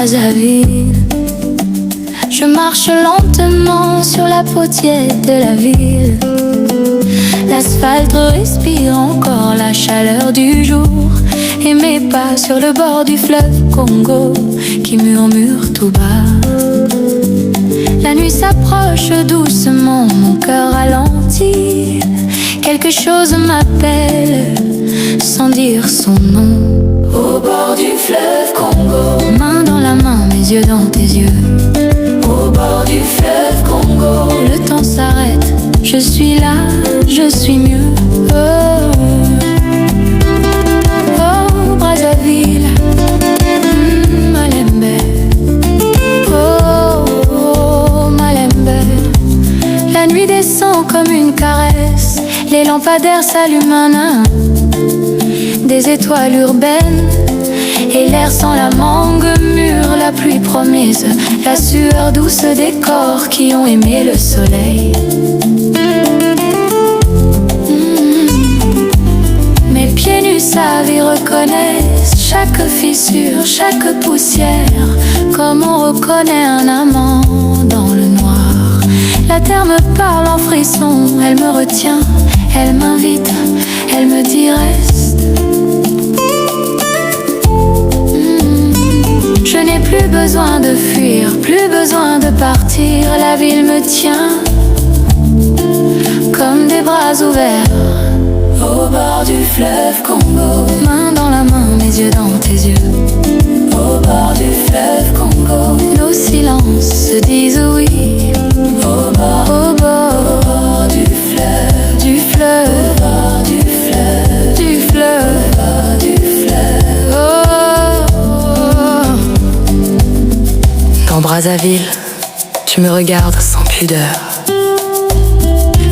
Brazzaville. Je marche lentement sur la potiette de la ville. L'asphalte respire encore la chaleur du jour, et mes pas sur le bord du fleuve Congo qui murmure tout bas. La nuit s'approche doucement, mon cœur ralentit. Quelque chose m'appelle sans dire son nom. Au bord du fleuve Congo, main dans la main, mes yeux dans tes yeux. Au bord du fleuve Congo, le temps s'arrête, je suis là, je suis mieux. Oh, oh Brazzaville, Malembe. Oh, oh Malembe. La nuit descend comme une caresse, les lampadaires s'allument un à un. Des étoiles urbaines et l'air sans la mangue mûre, la pluie promise, la sueur douce des corps qui ont aimé le soleil. Mes pieds nus savent et reconnaissent chaque fissure, chaque poussière, comme on reconnaît un amant dans le noir. La terre me parle en frisson, elle me retient, elle m'invite, elle me dit reste. Je n'ai plus besoin de fuir, plus besoin de partir. La ville me tient comme des bras ouverts. Au bord du fleuve Congo, main dans la main, mes yeux dans tes yeux. Au bord du fleuve Congo, nos silences se disent oui. Au bord du fleuve, du fleuve, au bord du fleuve, du fleuve, au bord du fleuve. Dans Brazzaville, tu me regardes sans pudeur.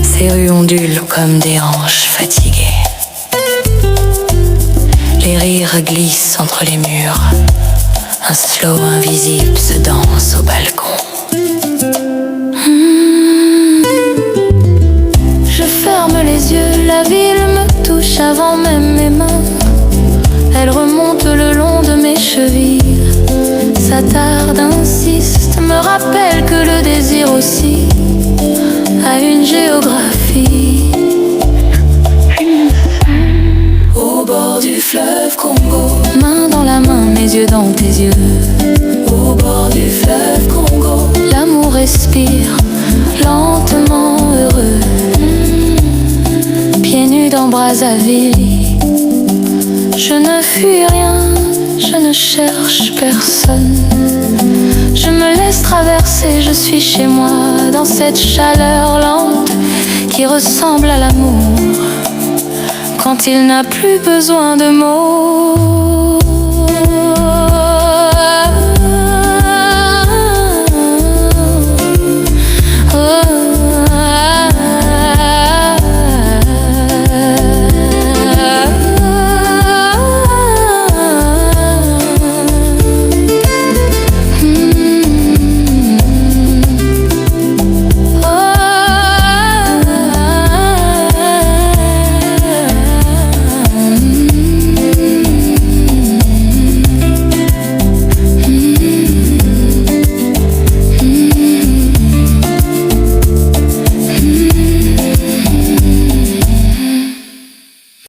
Ces rues ondulent comme des hanches fatiguées. Les rires glissent entre les murs. Un slow invisible se danse au balcon. Je ferme les yeux, la ville me touche avant même mes mains. Elle remonte le long de mes chevilles. S'attarde, insiste, me rappelle que le désir aussi a une géographie. Au bord du fleuve Congo, main dans la main, mes yeux dans tes yeux. Au bord du fleuve Congo, l'amour respire, lentement heureux. Pieds nus dans Brazzaville, je ne fuis rien, je ne cherche personne. Je me laisse traverser, je suis chez moi, dans cette chaleur lente qui ressemble à l'amour, quand il n'a plus besoin de mots.